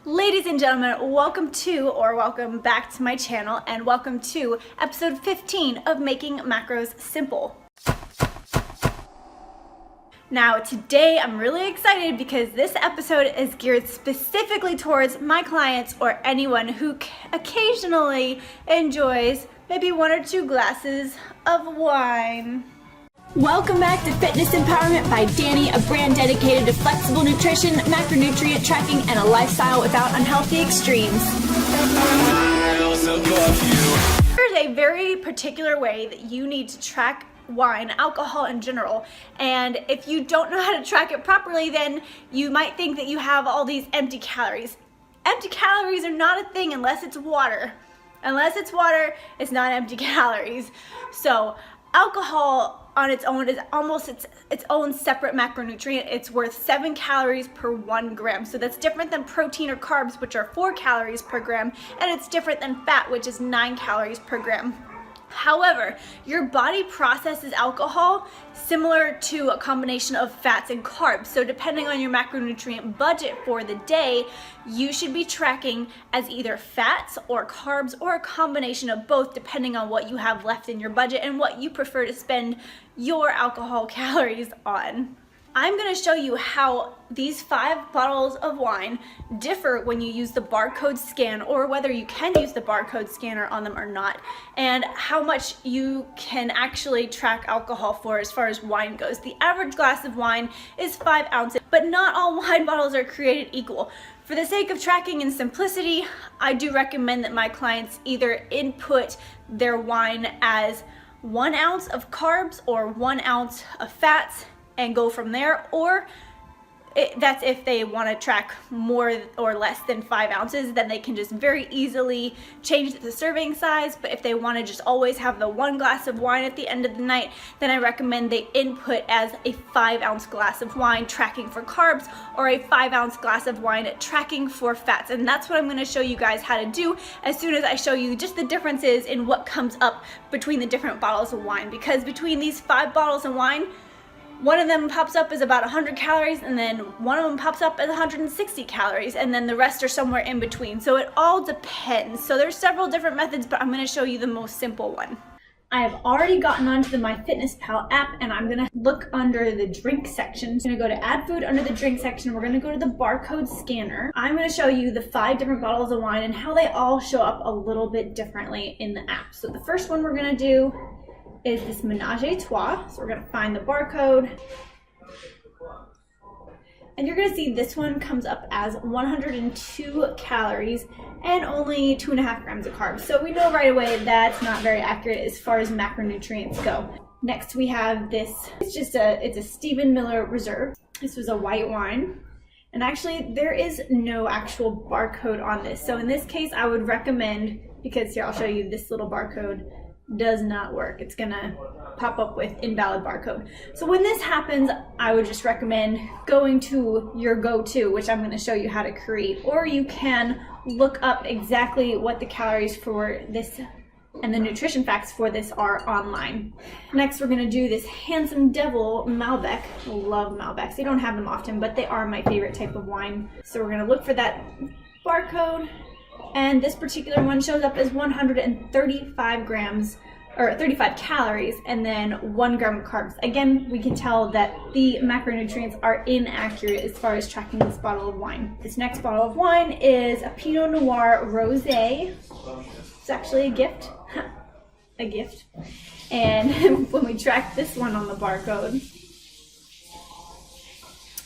Ladies and gentlemen, welcome back to my channel, and welcome to episode 15 of Making Macros Simple. Now today I'm really excited because this episode is geared specifically towards my clients or anyone who occasionally enjoys maybe 1 or 2 glasses of wine. Welcome back to Fitness Empowerment by Danny, a brand dedicated to flexible nutrition, macronutrient tracking, and a lifestyle without unhealthy extremes. There's a very particular way that you need to track wine, alcohol in general, and if you don't know how to track it properly, then you might think that you have all these empty calories. Empty calories are not a thing unless it's water. Unless it's water, it's not empty calories. So alcohol on its own is almost its own separate macronutrient. It's worth 7 calories per 1 gram. So that's different than protein or carbs, which are 4 calories per gram, and it's different than fat, which is 9 calories per gram. However, your body processes alcohol similar to a combination of fats and carbs. So depending on your macronutrient budget for the day, you should be tracking as either fats or carbs or a combination of both, depending on what you have left in your budget and what you prefer to spend your alcohol calories on. I'm going to show you how these 5 bottles of wine differ when you use the barcode scan, or whether you can use the barcode scanner on them or not, and how much you can actually track alcohol for as far as wine goes. The average glass of wine is 5 ounces, but not all wine bottles are created equal. For the sake of tracking and simplicity, I do recommend that my clients either input their wine as 1 ounce of carbs or 1 ounce of fats and go from there, or that's if they want to track more or less than 5 ounces, then they can just very easily change the serving size. But if they want to just always have the 1 glass of wine at the end of the night, then I recommend they input as a 5-ounce glass of wine tracking for carbs, or a 5-ounce glass of wine tracking for fats. And that's what I'm going to show you guys how to do as soon as I show you just the differences in what comes up between the different bottles of wine. Because between these 5 bottles of wine, one of them pops up as about 100 calories, and then one of them pops up as 160 calories, and then the rest are somewhere in between. So it all depends. So there's several different methods, but I'm going to show you the most simple one. I have already gotten onto the MyFitnessPal app, and I'm going to look under the drink section. So I'm going to go to add food under the drink section. We're going to go to the barcode scanner. I'm going to show you the 5 different bottles of wine and how they all show up a little bit differently in the app. So the first one we're going to do is this Ménage à Trois. So we're going to find the barcode, and you're going to see this one comes up as 102 calories and only 2.5 grams of carbs. So we know right away that's not very accurate as far as macronutrients go. Next we have this, it's a Stephen Miller Reserve. This was a white wine, and actually there is no actual barcode on this. So in this case I would recommend, because here I'll show you, this little barcode does not work. It's gonna pop up with invalid barcode. So when this happens, I would just recommend going to your go-to, which I'm going to show you how to create, or you can look up exactly what the calories for this and the nutrition facts for this are online. Next we're going to do this Handsome Devil Malbec. I love Malbecs. They don't have them often, but they are my favorite type of wine. So we're going to look for that barcode, and this particular one shows up as 135 grams or 35 calories and then 1 gram of carbs. Again, we can tell that the macronutrients are inaccurate as far as tracking this bottle of wine. This next bottle of wine is a Pinot Noir Rosé. It's actually a gift. A gift. And when we track this one on the barcode,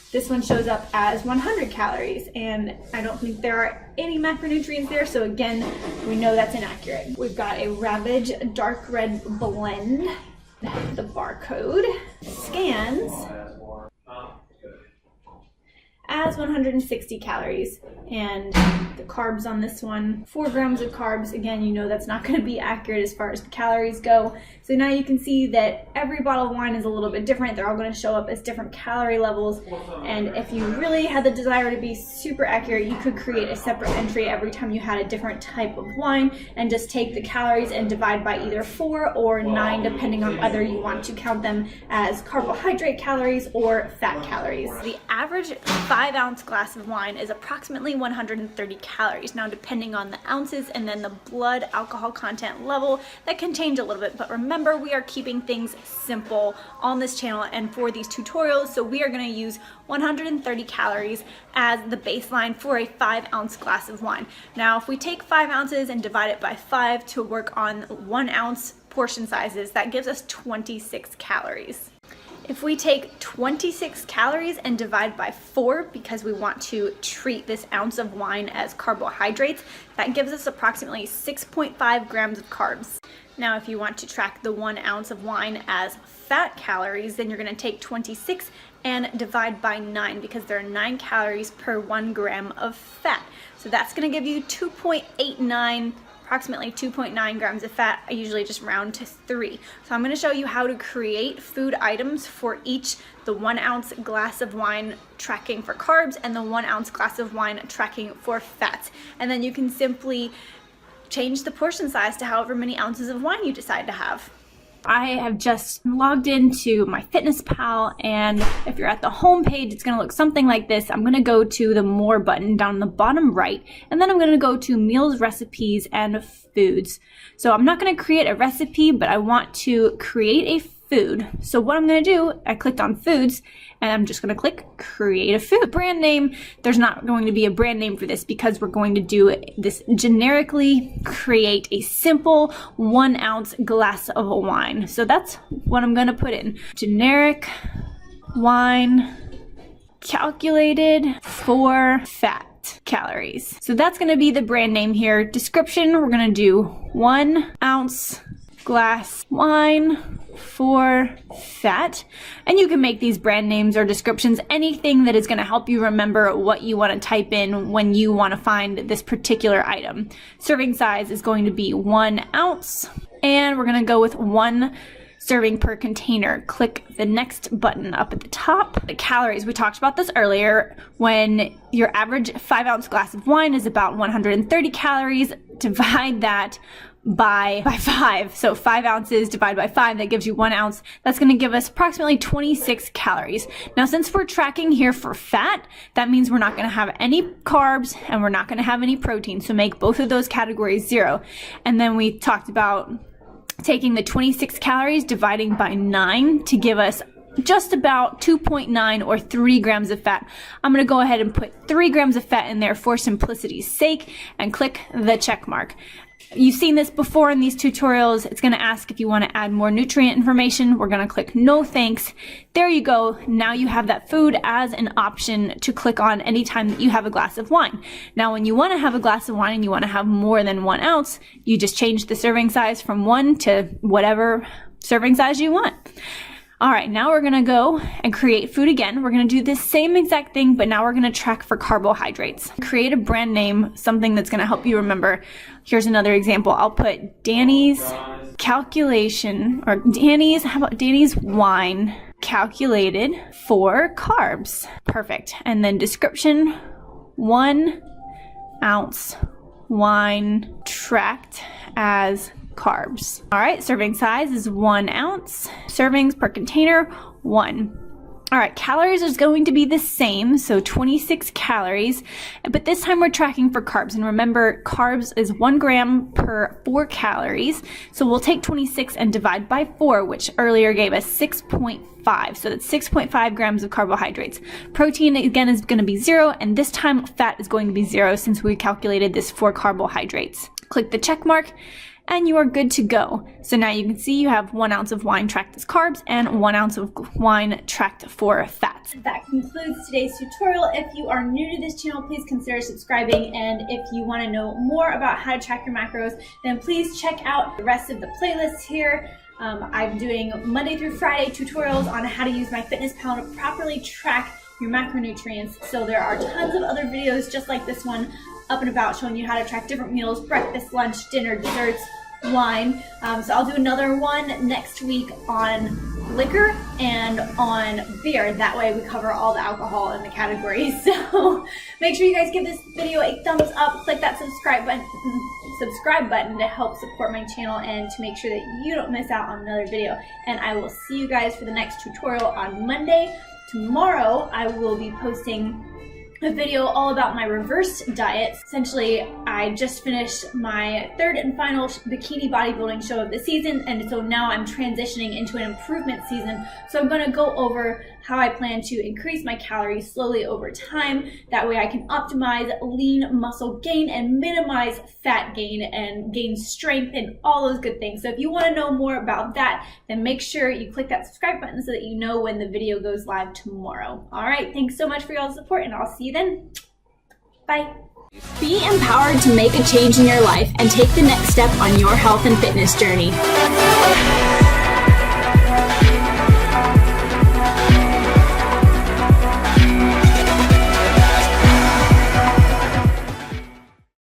this one shows up as 100 calories, and I don't think there are any macronutrients there, so again, we know that's inaccurate. We've got a Ravage Dark Red Blend. The barcode scans as 160 calories, and the carbs on this one, 4 grams of carbs. Again, you know that's not going to be accurate as far as the calories go. So now you can see that every bottle of wine is a little bit different. They're all going to show up as different calorie levels, and if you really had the desire to be super accurate, you could create a separate entry every time you had a different type of wine and just take the calories and divide by either 4 or 9, depending on whether you want to count them as carbohydrate calories or fat calories. The average 5 5-ounce glass of wine is approximately 130 calories. Now, depending on the ounces and then the blood alcohol content level, that can change a little bit. But remember, we are keeping things simple on this channel and for these tutorials. So we are going to use 130 calories as the baseline for a 5-ounce glass of wine. Now, if we take 5 ounces and divide it by 5 to work on 1 ounce portion sizes, that gives us 26 calories. If we take 26 calories and divide by 4, because we want to treat this ounce of wine as carbohydrates, that gives us approximately 6.5 grams of carbs. Now, if you want to track the 1 ounce of wine as fat calories, then you're going to take 26 and divide by 9, because there are 9 calories per 1 gram of fat. So that's going to give you 2.89, approximately 2.9 grams of fat. I usually just round to 3. So I'm going to show you how to create food items for each, the 1 ounce glass of wine tracking for carbs and the 1 ounce glass of wine tracking for fats. And then you can simply change the portion size to however many ounces of wine you decide to have. I have just logged into MyFitnessPal, and if you're at the home page, it's going to look something like this. I'm going to go to the More button down the bottom right, and then I'm going to go to Meals, Recipes, and Foods. So I'm not going to create a recipe, but I want to create a food. So what I'm going to do, I clicked on Foods, and I'm just going to click Create a Food. Brand name, there's not going to be a brand name for this because we're going to do this generically, create a simple 1 ounce glass of wine. So that's what I'm going to put in. Generic wine, calculated for fat calories. So that's going to be the brand name here. Description, we're going to do 1 ounce glass wine for fat. And you can make these brand names or descriptions anything that is going to help you remember what you want to type in when you want to find this particular item. Serving size is going to be 1 ounce, and we're going to go with 1 serving per container. Click the next button up at the top. The calories, we talked about this earlier. When your average 5-ounce glass of wine is about 130 calories, divide that by 5. So 5 ounces divided by 5, that gives you 1 ounce. That's going to give us approximately 26 calories. Now, since we're tracking here for fat, that means we're not going to have any carbs and we're not going to have any protein. So make both of those categories 0. And then we talked about taking the 26 calories, dividing by 9 to give us just about 2.9 or 3 grams of fat. I'm going to go ahead and put 3 grams of fat in there for simplicity's sake and click the check mark. You've seen this before in these tutorials. It's going to ask if you want to add more nutrient information. We're going to click no thanks. There you go. Now you have that food as an option to click on anytime that you have a glass of wine. Now, when you want to have a glass of wine and you want to have more than 1 ounce, you just change the serving size from 1 to whatever serving size you want. All right, now we're gonna go and create food again. We're gonna do this same exact thing, but now we're gonna track for carbohydrates. Create a brand name, something that's gonna help you remember. Here's another example. I'll put Danny's calculation, or Danny's, how about Danny's wine calculated for carbs. Perfect. And then description, 1 ounce wine tracked as carbs. All right, serving size is 1 ounce. Servings per container, 1. All right, calories is going to be the same, so 26 calories, but this time we're tracking for carbs. And remember, carbs is 1 gram per 4 calories. So we'll take 26 and divide by 4, which earlier gave us 6.5. So that's 6.5 grams of carbohydrates. Protein, again, is going to be 0, and this time fat is going to be 0 since we calculated this for carbohydrates. Click the check mark, and you are good to go. So now you can see you have 1 ounce of wine tracked as carbs and 1 ounce of wine tracked for fats. That concludes today's tutorial. If you are new to this channel, please consider subscribing. And if you want to know more about how to track your macros, then please check out the rest of the playlists here. I'm doing Monday through Friday tutorials on how to use MyFitnessPal to properly track your macronutrients. So there are tons of other videos just like this one up and about showing you how to track different meals, breakfast, lunch, dinner, desserts, wine. So I'll do another one next week on liquor and on beer. That way we cover all the alcohol in the categories. So make sure you guys give this video a thumbs up, click that subscribe button to help support my channel and to make sure that you don't miss out on another video. And I will see you guys for the next tutorial on Monday. Tomorrow I will be posting a video all about my reverse diet. Essentially, I just finished my third and final bikini bodybuilding show of the season, and so now I'm transitioning into an improvement season. So I'm gonna go over how I plan to increase my calories slowly over time. That way I can optimize lean muscle gain and minimize fat gain and gain strength and all those good things. So if you wanna know more about that, then make sure you click that subscribe button so that you know when the video goes live tomorrow. All right, thanks so much for y'all's support, and I'll see you then. Bye. Be empowered to make a change in your life and take the next step on your health and fitness journey.